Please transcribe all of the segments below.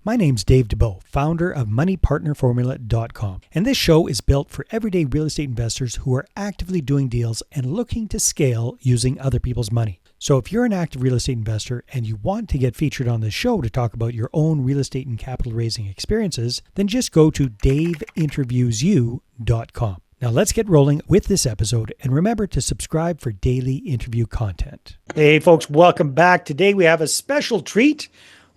My name's Dave DeBow, founder of MoneyPartnerFormula.com, and this show is built for everyday real estate investors who are actively doing deals and looking to scale using other people's money. So if you're an active real estate investor and you want to get featured on this show to talk about your own real estate and capital raising experiences, then just go to daveinterviewsyou.com. Now let's get rolling with this episode, and remember to subscribe for daily interview content. Hey folks, welcome back. Today we have a special treat.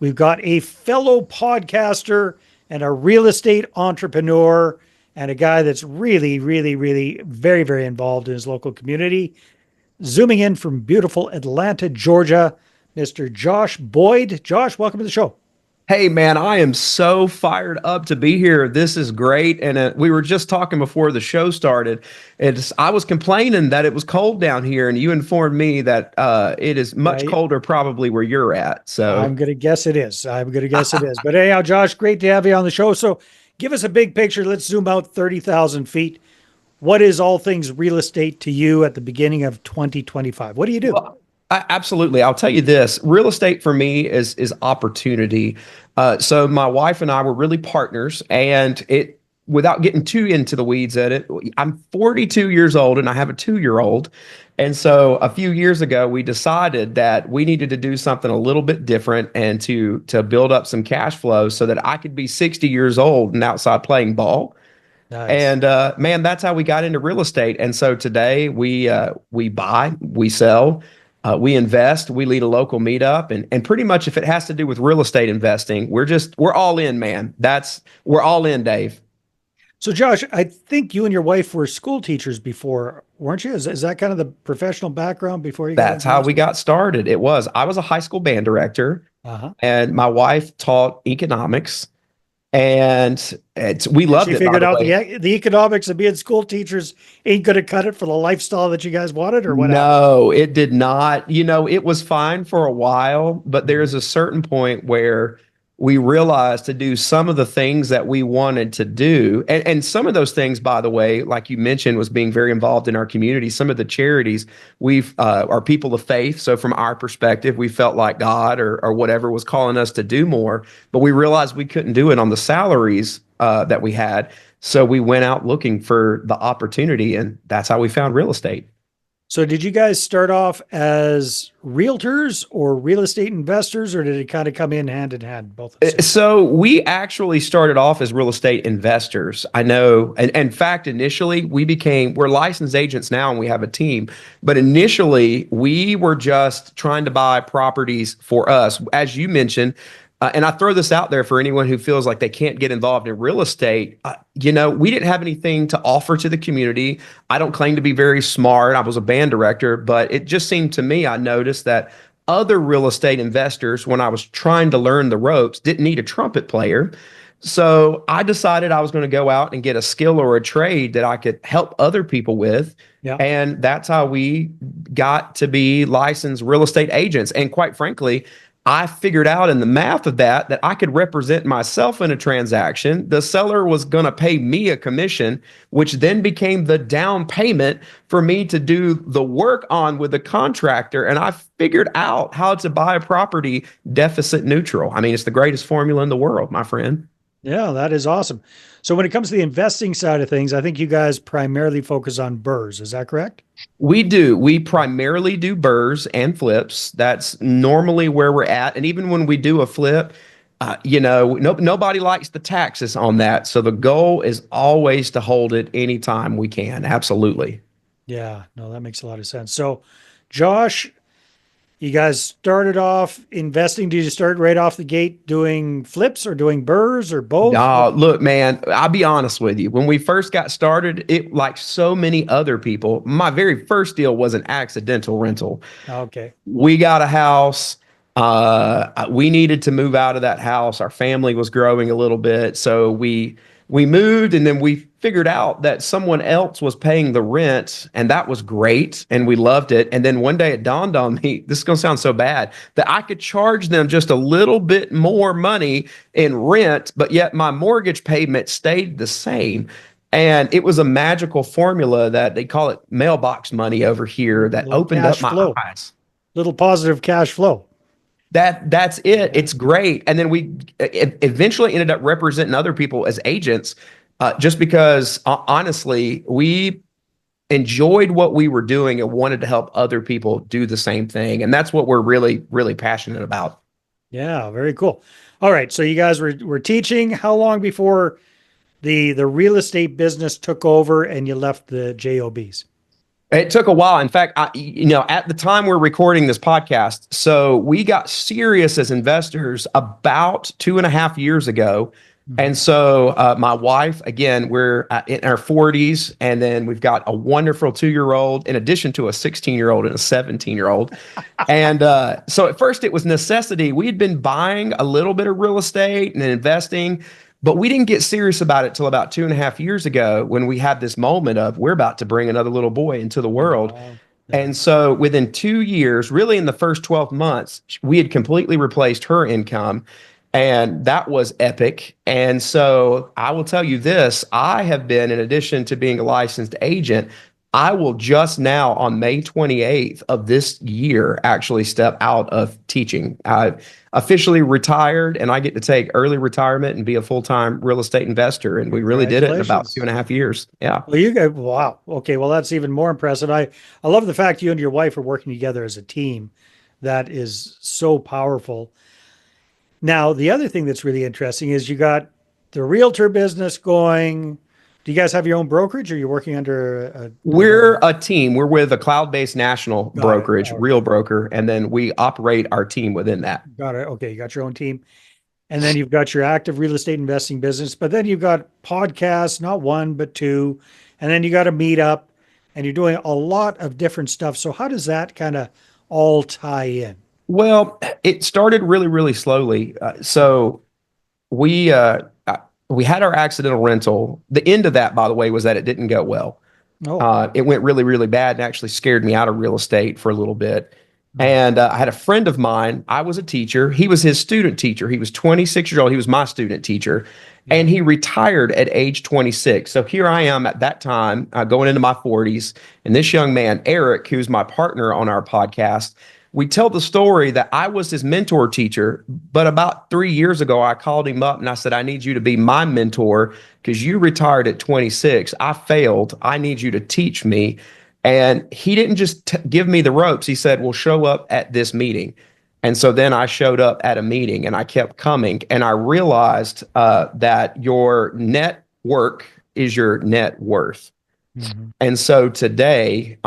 We've got a fellow podcaster and a real estate entrepreneur and a guy that's really very involved in his local community. Zooming in from beautiful Atlanta, Georgia, Mr. Josh Boyd. Josh, welcome to the show. Hey, man, I am so fired up to be here. This is great. And we were just talking before the show started. I was complaining that it was cold down here, and you informed me that it is much colder probably where you're at. So I'm going to guess it is. But anyhow, Josh, great to have you on the show. So give us a big picture. Let's zoom out 30,000 feet. What is all things real estate to you at the beginning of 2025? What do you do? Well, absolutely. I'll tell you this. Real estate for me is opportunity. So my wife and I were really partners, and without getting too into the weeds at it, I'm 42 years old and I have a 2-year-old. And so a few years ago, we decided that we needed to do something a little bit different and to build up some cash flow so that I could be 60 years old and outside playing ball. Nice. And man, that's how we got into real estate. And so today we buy, we sell, we invest, we lead a local meetup, and pretty much if it has to do with real estate investing, we're all in, man. We're all in, Dave. So Josh, I think you and your wife were school teachers before, weren't you? Is that kind of the professional background before you? That's how we got started. I was a high school band director, and my wife taught economics. And we loved it. She figured out the economics of being school teachers ain't going to cut it for the lifestyle that you guys wanted, or what? No, it did not. It was fine for a while, but there's a certain point where we realized to do some of the things that we wanted to do. And some of those things, by the way, like you mentioned, was being very involved in our community. Some of the charities are people of faith. So from our perspective, we felt like God or whatever was calling us to do more, but we realized we couldn't do it on the salaries that we had. So we went out looking for the opportunity, and that's how we found real estate. So did you guys start off as realtors or real estate investors, or did it kind of come in hand, both? So we actually started off as real estate investors. I know. And in fact, initially we're licensed agents now and we have a team, but initially we were just trying to buy properties for us. As you mentioned, and I throw this out there for anyone who feels like they can't get involved in real estate. We didn't have anything to offer to the community. I don't claim to be very smart. I was a band director, but it just seemed to me, I noticed that other real estate investors, when I was trying to learn the ropes, didn't need a trumpet player. So I decided I was going to go out and get a skill or a trade that I could help other people with. Yeah. And that's how we got to be licensed real estate agents. And quite frankly, I figured out in the math of that I could represent myself in a transaction. The seller was going to pay me a commission, which then became the down payment for me to do the work on with the contractor. And I figured out how to buy a property deficit neutral. I mean, it's the greatest formula in the world, my friend. Yeah, that is awesome. So when it comes to the investing side of things, I think you guys primarily focus on BRRRRs. Is that correct? We do. We primarily do BRRRRs and flips. That's normally where we're at. And even when we do a flip, nobody likes the taxes on that. So the goal is always to hold it anytime we can. Absolutely. Yeah, no, that makes a lot of sense. So Josh, you guys started off investing. Did you start right off the gate doing flips or doing BRRRRs or both? No, look, man, I'll be honest with you. When we first got started, it, like so many other people, my very first deal was an accidental rental. Okay. We got a house. We needed to move out of that house. Our family was growing a little bit. So we moved, and then we figured out that someone else was paying the rent, and that was great, and we loved it. And then one day it dawned on me, this is going to sound so bad, that I could charge them just a little bit more money in rent, but yet my mortgage payment stayed the same. And it was a magical formula that they call it mailbox money over here that opened up my eyes. Little positive cash flow. That's it. It's great. And then we eventually ended up representing other people as agents, just because honestly, we enjoyed what we were doing and wanted to help other people do the same thing. And that's what we're really, really passionate about. Yeah, very cool. All right, so you guys were teaching. How long before the real estate business took over and you left the JOBs? It took a while. In fact, at the time we're recording this podcast, so we got serious as investors about 2.5 years ago. Mhm. And so my wife, again, we're in our 40s, and then we've got a wonderful 2-year-old, in addition to a 16-year-old and a 17-year-old. And so at first it was necessity. We had been buying a little bit of real estate and investing, but we didn't get serious about it till about 2.5 years ago when we had this moment of we're about to bring another little boy into the world. Wow. Yeah. And so within 2 years, really in the first 12 months, we had completely replaced her income. And that was epic. And so I will tell you this, I have been, in addition to being a licensed agent, I will just now on May 28th of this year actually step out of teaching. I officially retired and I get to take early retirement and be a full-time real estate investor. And we really did it in about two Congratulations. and a half years. Yeah. Well, you guys, wow. Okay, well, that's even more impressive. I love the fact you and your wife are working together as a team. That is so powerful. Now, the other thing that's really interesting is you got the realtor business going. Do you guys have your own brokerage or you're working under We're a team. We're with a cloud-based national got it. brokerage, All right. Real Broker, and then we operate our team within that. Got it. Okay, you got your own team. And then you've got your active real estate investing business, but then you've got podcasts, not one, but two. And then you got a meetup and you're doing a lot of different stuff. So how does that kind of all tie in? Well, it started really, really slowly. So we had our accidental rental. The end of that, by the way, was that it didn't go well. Oh, It went really, really bad and actually scared me out of real estate for a little bit. mhm. And I had a friend of mine. I was a teacher. He was his student teacher. He was 26 years old. He was my student teacher. Yeah. And he retired at age 26. So here I am at that time, going into my 40s. And this young man, Eric, who's my partner on our podcast, we tell the story that I was his mentor teacher. But about 3 years ago, I called him up and I said, I need you to be my mentor because you retired at 26. I failed. I need you to teach me. And he didn't just give me the ropes. He said, well, show up at this meeting. And so then I showed up at a meeting and I kept coming. And I realized that your net work is your net worth. Mhm. And so today,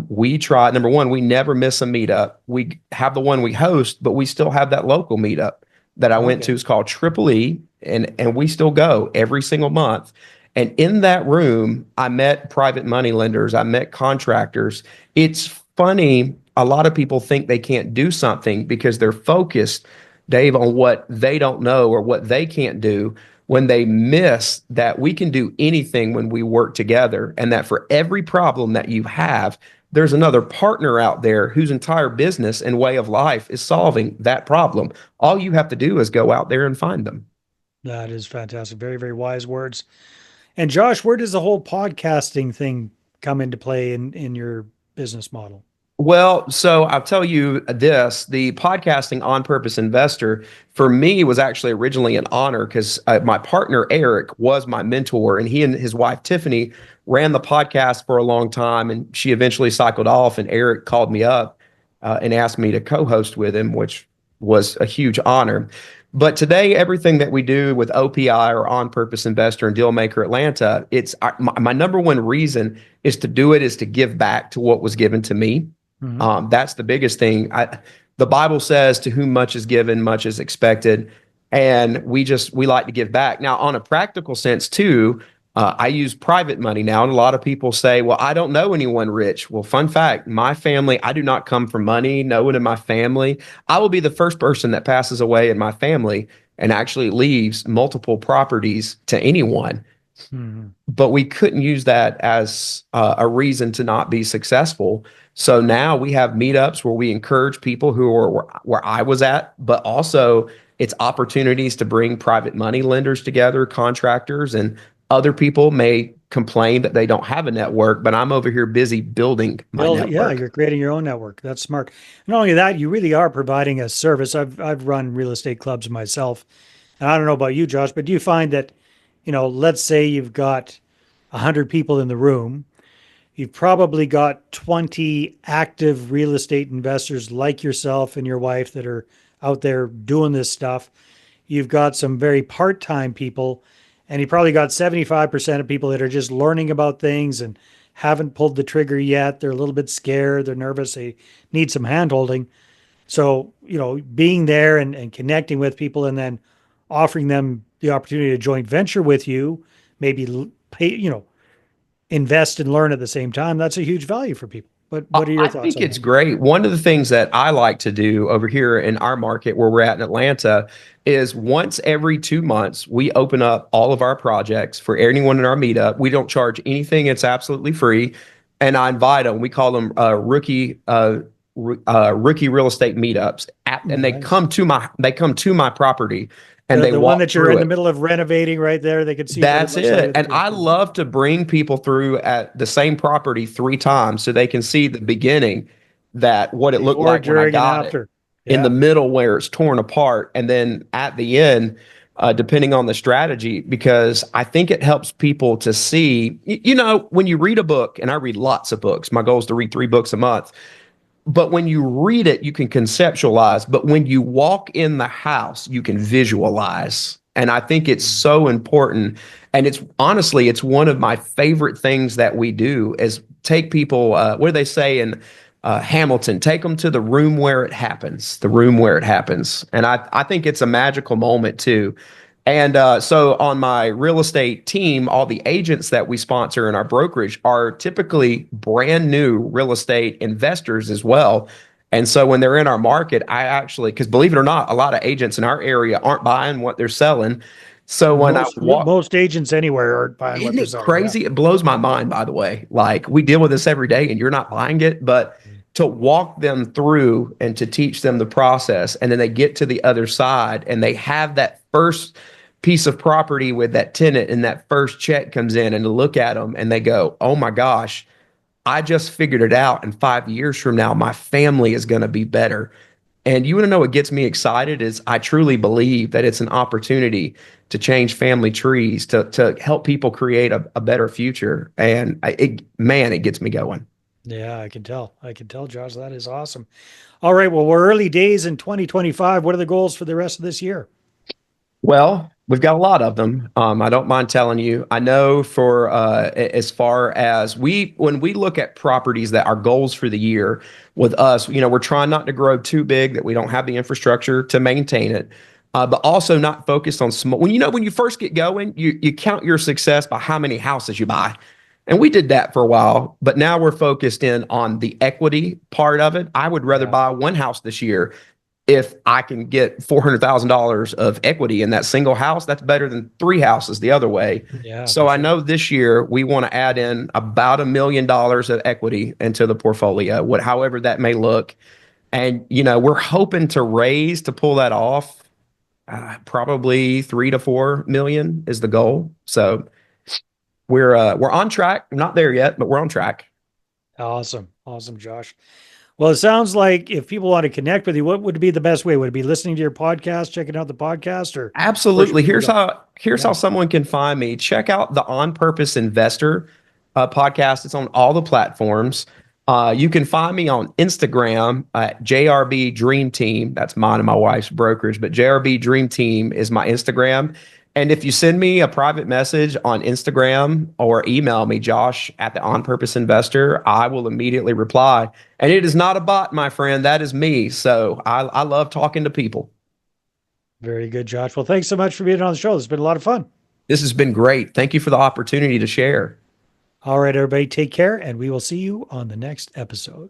we try, number one, we never miss a meetup. We have the one we host, but we still have that local meetup that I went to. Okay. It's called Triple E, and we still go every single month. And in that room, I met private money lenders, I met contractors. It's funny, a lot of people think they can't do something because they're focused, Dave, on what they don't know or what they can't do, when they miss that we can do anything when we work together, and that for every problem that you have, there's another partner out there whose entire business and way of life is solving that problem. All you have to do is go out there and find them. That is fantastic. Very, very wise words. And Josh, where does the whole podcasting thing come into play in your business model? Well, so I'll tell you this, the podcasting on purpose investor for me was actually originally an honor because my partner, Eric, was my mentor, and he and his wife, Tiffany, ran the podcast for a long time, and she eventually cycled off, and Eric called me up and asked me to co-host with him, which was a huge honor. But today, everything that we do with OPI or On Purpose Investor and Dealmaker Atlanta, it's my number one reason is to do it is to give back to what was given to me. Mhm. That's the biggest thing. The Bible says, to whom much is given, much is expected. And we like to give back. Now, on a practical sense, too, I use private money now. And a lot of people say, well, I don't know anyone rich. Well, fun fact, my family, I do not come from money. No one in my family. I will be the first person that passes away in my family and actually leaves multiple properties to anyone, Mhm. but we couldn't use that as a reason to not be successful. So now we have meetups where we encourage people who are where I was at, but also it's opportunities to bring private money lenders together, contractors, and Other people may complain that they don't have a network, but I'm over here busy building my Yeah, network. you're creating your own network. That's smart. Not only that, you really are providing a service. I've run real estate clubs myself, and I don't know about you, Josh, but do you find that, let's say you've got 100 people in the room, you've probably got 20 active real estate investors like yourself and your wife that are out there doing this stuff. You've got some very part-time people, and you probably got 75% of people that are just learning about things and haven't pulled the trigger yet. They're a little bit scared, they're nervous, they need some handholding. So, being there and connecting with people and then offering them the opportunity to joint venture with you, maybe pay, invest and learn at the same time, that's a huge value for people. But what are your I thoughts think on it's that? great. One of the things that I like to do over here in our market where we're at in Atlanta is once every 2 months, we open up all of our projects for anyone in our meetup. We don't charge anything, it's absolutely free. And I invite them, we call them rookie real estate meetups. And Nice. they come to my property and The they the one walk that you're in through the it. middle of renovating right there, they could see what it That's looks like it. with the And I first one. love to bring people through at the same property 3 times so they can see the beginning, that what it looked Before, like when I during, and got it, after. in the Yeah. middle where it's torn apart, and then at the end, depending on the strategy, because I think it helps people to see, when you read a book, and I read lots of books, my goal is to read 3 books a month. But when you read it, you can conceptualize. But when you walk in the house, you can visualize. And I think it's so important. And it's honestly, it's one of my favorite things that we do is take people, what do they say in Hamilton? Take them to the room where it happens, the room where it happens. And I think it's a magical moment too. And so on my real estate team, all the agents that we sponsor in our brokerage are typically brand new real estate investors as well. And so when they're in our market, I actually, because believe it or not, a lot of agents in our area aren't buying what they're selling. So when I walk, Most agents anywhere are buying what isn't they're it selling. Yeah. crazy? It blows my mind, by the way. Like we deal with this every day and you're not buying it, but to walk them through and to teach them the process, and then they get to the other side and they have that first piece of property with that tenant, and that first check comes in, and to look at them and they go, oh my gosh, I just figured it out. And 5 years from now, my family is going to be better. And you want to know what gets me excited is I truly believe that it's an opportunity to change family trees, to help people create a better future. And it gets me going. Yeah, I can tell. I can tell, Josh. That is awesome. All right. Well, we're early days in 2025. What are the goals for the rest of this year? Well, we've got a lot of them. I don't mind telling you. I know for as far as when we look at properties that are goals for the year with us, we're trying not to grow too big that we don't have the infrastructure to maintain it, but also not focused on small. When you first get going, you count your success by how many houses you buy. And we did that for a while, but now we're focused in on the equity part of it. I would rather Yeah. buy one house this year if I can get $400,000 of equity in that single house. That's better than 3 houses the other way. Yeah, So for I sure. know this year we want to add in about $1 million of equity into the portfolio, however that may look. And, we're hoping to raise to pull that off. Probably 3 to 4 million is the goal. So we're on track. Not there yet, but we're on track. Awesome. Awesome, Josh. Well, it sounds like if people want to connect with you, what would be the best way? Would it be listening to your podcast, checking out the podcast, or where should Absolutely. people go? Here's how Yeah. someone can find me. Check out the On Purpose Investor podcast. It's on all the platforms. You can find me on Instagram at JRB Dream Team. That's mine and my wife's brokerage, but JRB Dream Team is my Instagram. And if you send me a private message on Instagram or email me, Josh at the On Purpose Investor, I will immediately reply. And it is not a bot, my friend. That is me. So I love talking to people. Very good, Josh. Well, thanks so much for being on the show. It's been a lot of fun. This has been great. Thank you for the opportunity to share. All right, everybody, take care, and we will see you on the next episode.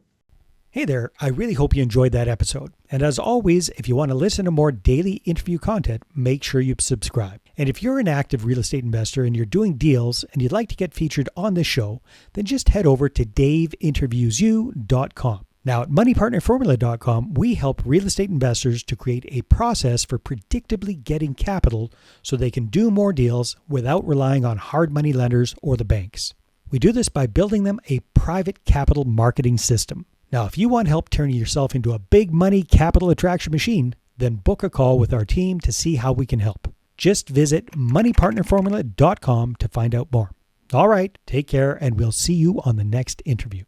Hey there, I really hope you enjoyed that episode. And as always, if you want to listen to more daily interview content, make sure you subscribe. And if you're an active real estate investor and you're doing deals and you'd like to get featured on this show, then just head over to daveinterviewsyou.com. Now, at moneypartnerformula.com, we help real estate investors to create a process for predictably getting capital so they can do more deals without relying on hard money lenders or the banks. We do this by building them a private capital marketing system. Now, if you want help turning yourself into a big money capital attraction machine, then book a call with our team to see how we can help. Just visit moneypartnerformula.com to find out more. All right, take care, and we'll see you on the next interview.